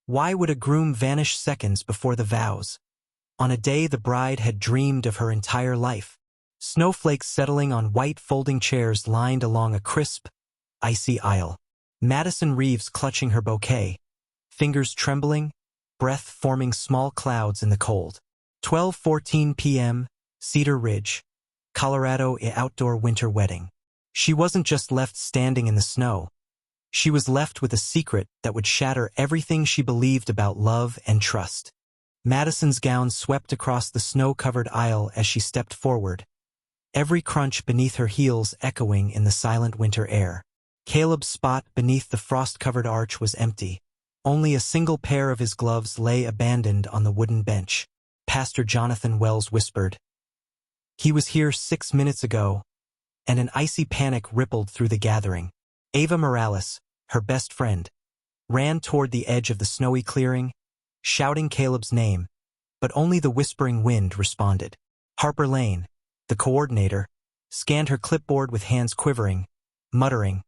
Why would a groom vanish seconds before the vows? On a day the bride had dreamed of her entire life. Snowflakes settling on white folding chairs lined along a crisp, icy aisle. Madison Reeves clutching her bouquet, fingers trembling, breath forming small clouds in the cold. 12:14 p.m., Cedar Ridge, Colorado. Outdoor winter wedding. She wasn't just left standing in the snow. She was left with a secret that would shatter everything she believed about love and trust. Madison's gown swept across the snow-covered aisle as she stepped forward, every crunch beneath her heels echoing in the silent winter air. Caleb's spot beneath the frost-covered arch was empty. Only a single pair of his gloves lay abandoned on the wooden bench. Pastor Jonathan Wells whispered, "He was here 6 minutes ago," and an icy panic rippled through the gathering. Ava Morales, her best friend, ran toward the edge of the snowy clearing, shouting Caleb's name, but only the whispering wind responded. Harper Lane, the coordinator, scanned her clipboard with hands quivering, muttering,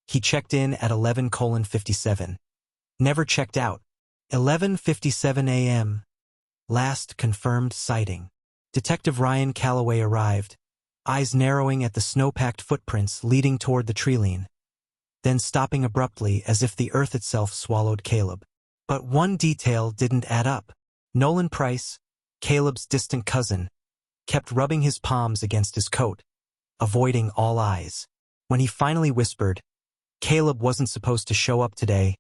"He checked in at 11:57. Never checked out. 11:57 a.m. Last confirmed sighting." Detective Ryan Calloway arrived, eyes narrowing at the snow-packed footprints leading toward the treeline, then stopping abruptly as if the earth itself swallowed Caleb. But one detail didn't add up. Nolan Price, Caleb's distant cousin, kept rubbing his palms against his coat, avoiding all eyes. When he finally whispered, "Caleb wasn't supposed to show up today,"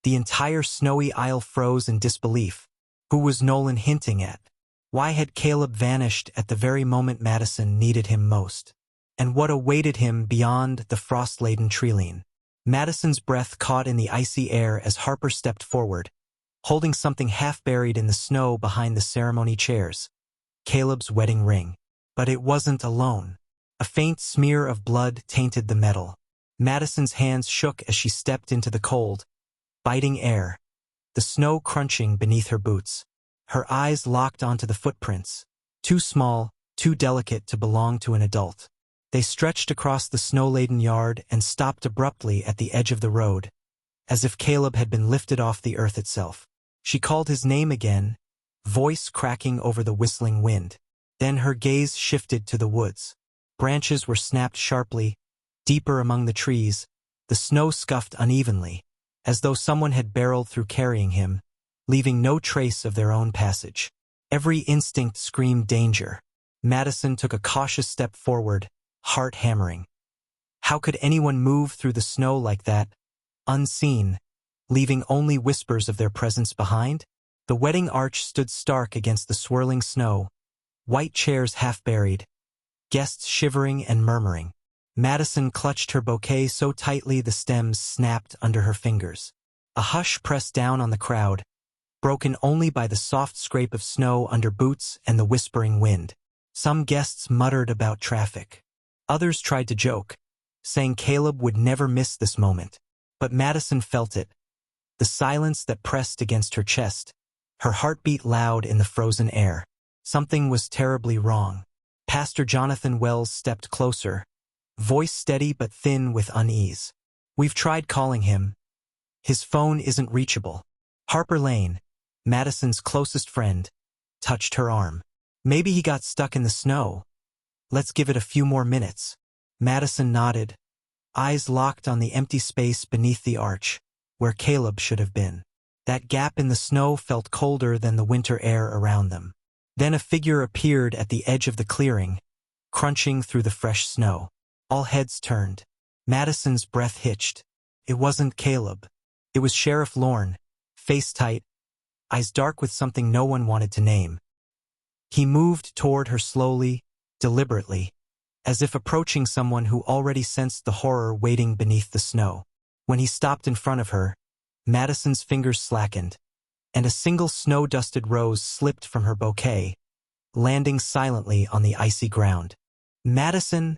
the entire snowy aisle froze in disbelief. Who was Nolan hinting at? Why had Caleb vanished at the very moment Madison needed him most? And what awaited him beyond the frost-laden treeline? Madison's breath caught in the icy air as Harper stepped forward, holding something half-buried in the snow behind the ceremony chairs. Caleb's wedding ring. But it wasn't alone. A faint smear of blood tainted the metal. Madison's hands shook as she stepped into the cold, biting air, the snow crunching beneath her boots. Her eyes locked onto the footprints, too small, too delicate to belong to an adult. They stretched across the snow-laden yard and stopped abruptly at the edge of the road, as if Caleb had been lifted off the earth itself. She called his name again, voice cracking over the whistling wind. Then her gaze shifted to the woods. Branches were snapped sharply, deeper among the trees, the snow scuffed unevenly, as though someone had barreled through carrying him, leaving no trace of their own passage. Every instinct screamed danger. Madison took a cautious step forward, heart hammering. How could anyone move through the snow like that, unseen, leaving only whispers of their presence behind? The wedding arch stood stark against the swirling snow, white chairs half-buried, guests shivering and murmuring. Madison clutched her bouquet so tightly the stems snapped under her fingers. A hush pressed down on the crowd, broken only by the soft scrape of snow under boots and the whispering wind. Some guests muttered about traffic. Others tried to joke, saying Caleb would never miss this moment. But Madison felt it, the silence that pressed against her chest, her heartbeat loud in the frozen air. Something was terribly wrong. Pastor Jonathan Wells stepped closer, voice steady but thin with unease. "We've tried calling him. His phone isn't reachable." Harper Lane, Madison's closest friend, touched her arm. "Maybe he got stuck in the snow. Let's give it a few more minutes." Madison nodded, eyes locked on the empty space beneath the arch, where Caleb should have been. That gap in the snow felt colder than the winter air around them. Then a figure appeared at the edge of the clearing, crunching through the fresh snow. All heads turned. Madison's breath hitched. It wasn't Caleb. It was Sheriff Lorne, face tight, eyes dark with something no one wanted to name. He moved toward her slowly, deliberately, as if approaching someone who already sensed the horror waiting beneath the snow. When he stopped in front of her, Madison's fingers slackened, and a single snow-dusted rose slipped from her bouquet, landing silently on the icy ground. "Madison,"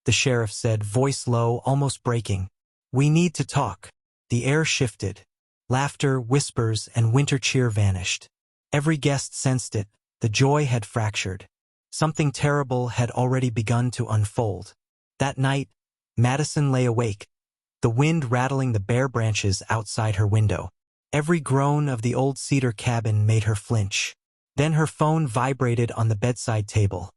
the sheriff said, voice low, almost breaking. "We need to talk." The air shifted. Laughter, whispers, and winter cheer vanished. Every guest sensed it. The joy had fractured. Something terrible had already begun to unfold. That night, Madison lay awake, the wind rattling the bare branches outside her window. Every groan of the old cedar cabin made her flinch. Then her phone vibrated on the bedside table,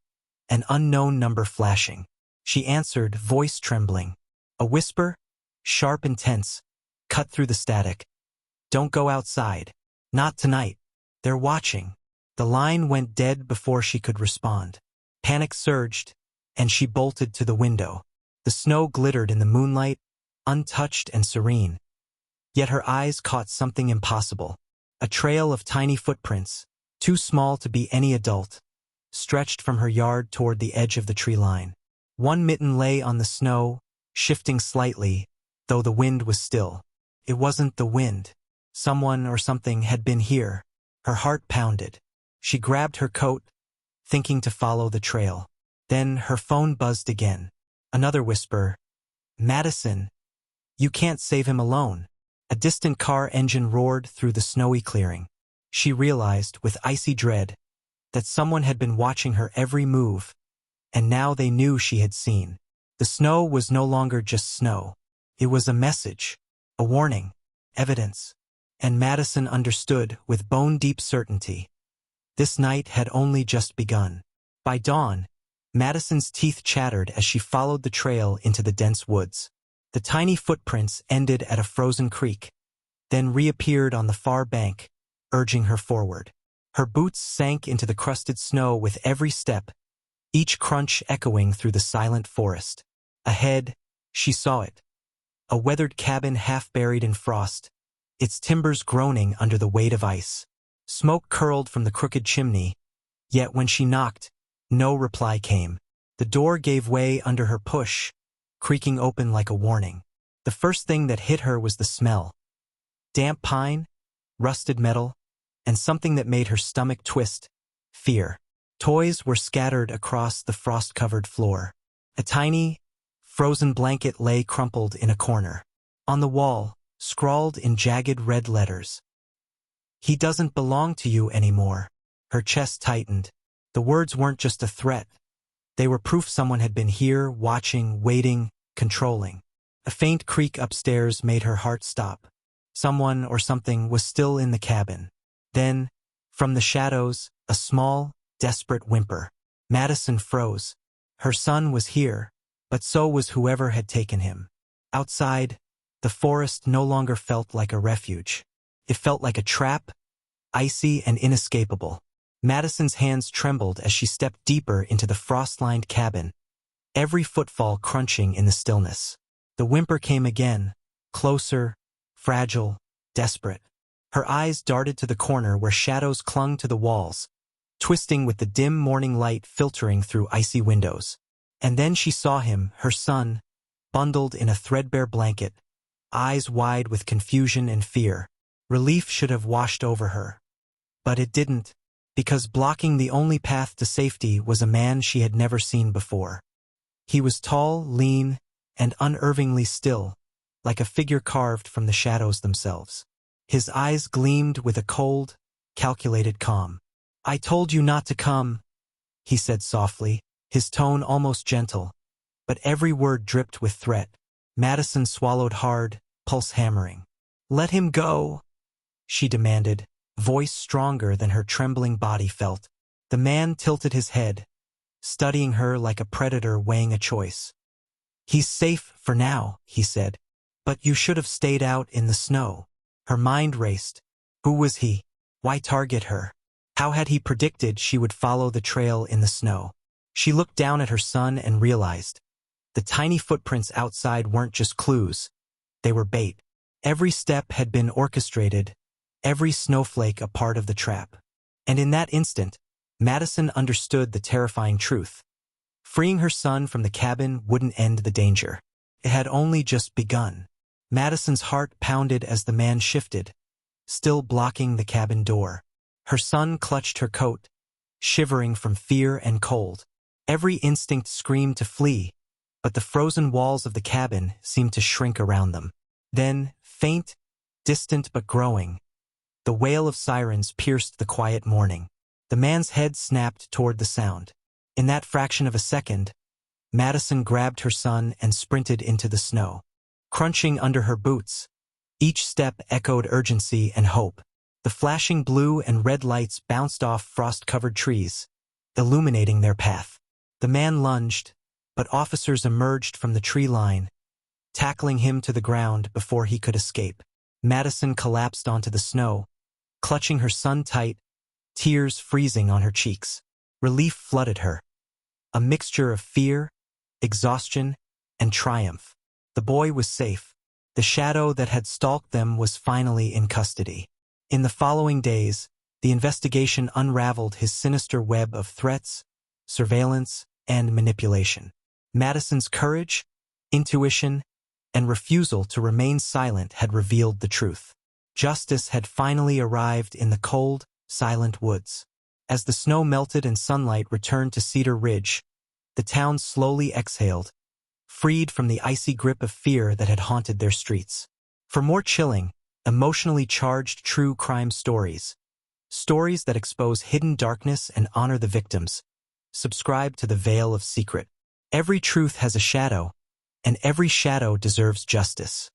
an unknown number flashing. She answered, voice trembling. A whisper, sharp and tense, cut through the static. Don't go outside. Not tonight. They're watching. The line went dead before she could respond. Panic surged, and she bolted to the window. The snow glittered in the moonlight, untouched and serene. Yet her eyes caught something impossible. A trail of tiny footprints, too small to be any adult, stretched from her yard toward the edge of the tree line. One mitten lay on the snow, shifting slightly, though the wind was still. It wasn't the wind. Someone or something had been here. Her heart pounded. She grabbed her coat, thinking to follow the trail. Then her phone buzzed again. Another whisper. Madison, you can't save him alone. A distant car engine roared through the snowy clearing. She realized, with icy dread, that someone had been watching her every move, and now they knew she had seen. The snow was no longer just snow. It was a message, a warning, evidence. And Madison understood with bone-deep certainty. This night had only just begun. By dawn, Madison's teeth chattered as she followed the trail into the dense woods. The tiny footprints ended at a frozen creek, then reappeared on the far bank, urging her forward. Her boots sank into the crusted snow with every step, each crunch echoing through the silent forest. Ahead, she saw it. A weathered cabin half buried in frost, its timbers groaning under the weight of ice. Smoke curled from the crooked chimney, yet when she knocked, no reply came. The door gave way under her push, creaking open like a warning. The first thing that hit her was the smell. Damp pine, rusted metal, and something that made her stomach twist, fear. Toys were scattered across the frost-covered floor. A tiny, frozen blanket lay crumpled in a corner. On the wall, scrawled in jagged red letters. He doesn't belong to you anymore. Her chest tightened. The words weren't just a threat. They were proof someone had been here, watching, waiting, controlling. A faint creak upstairs made her heart stop. Someone or something was still in the cabin. Then, from the shadows, a small, desperate whimper. Madison froze. Her son was here, but so was whoever had taken him. Outside, the forest no longer felt like a refuge. It felt like a trap, icy and inescapable. Madison's hands trembled as she stepped deeper into the frost-lined cabin, every footfall crunching in the stillness. The whimper came again, closer, fragile, desperate. Her eyes darted to the corner where shadows clung to the walls, twisting with the dim morning light filtering through icy windows. And then she saw him, her son, bundled in a threadbare blanket, eyes wide with confusion and fear. Relief should have washed over her. But it didn't, because blocking the only path to safety was a man she had never seen before. He was tall, lean, and unervingly still, like a figure carved from the shadows themselves. His eyes gleamed with a cold, calculated calm. "I told you not to come," he said softly, his tone almost gentle, but every word dripped with threat. Madison swallowed hard, pulse hammering. "Let him go," she demanded, voice stronger than her trembling body felt. The man tilted his head, studying her like a predator weighing a choice. "He's safe for now," he said, "but you should have stayed out in the snow." Her mind raced. Who was he? Why target her? How had he predicted she would follow the trail in the snow? She looked down at her son and realized the tiny footprints outside weren't just clues. They were bait. Every step had been orchestrated, every snowflake a part of the trap. And in that instant, Madison understood the terrifying truth. Freeing her son from the cabin wouldn't end the danger. It had only just begun. Madison's heart pounded as the man shifted, still blocking the cabin door. Her son clutched her coat, shivering from fear and cold. Every instinct screamed to flee, but the frozen walls of the cabin seemed to shrink around them. Then, faint, distant but growing, the wail of sirens pierced the quiet morning. The man's head snapped toward the sound. In that fraction of a second, Madison grabbed her son and sprinted into the snow. Crunching under her boots, Each step echoed urgency and hope. The flashing blue and red lights bounced off frost-covered trees, illuminating their path. The man lunged, but officers emerged from the tree line, tackling him to the ground before he could escape. Madison collapsed onto the snow, clutching her son tight, tears freezing on her cheeks. Relief flooded her, a mixture of fear, exhaustion, and triumph. The boy was safe. The shadow that had stalked them was finally in custody. In the following days, the investigation unraveled his sinister web of threats, surveillance, and manipulation. Madison's courage, intuition, and refusal to remain silent had revealed the truth. Justice had finally arrived in the cold, silent woods. As the snow melted and sunlight returned to Cedar Ridge, the town slowly exhaled, freed from the icy grip of fear that had haunted their streets. For more chilling, emotionally charged true crime stories that expose hidden darkness and honor the victims, subscribe to the Veil of Secret. Every truth has a shadow, and every shadow deserves justice.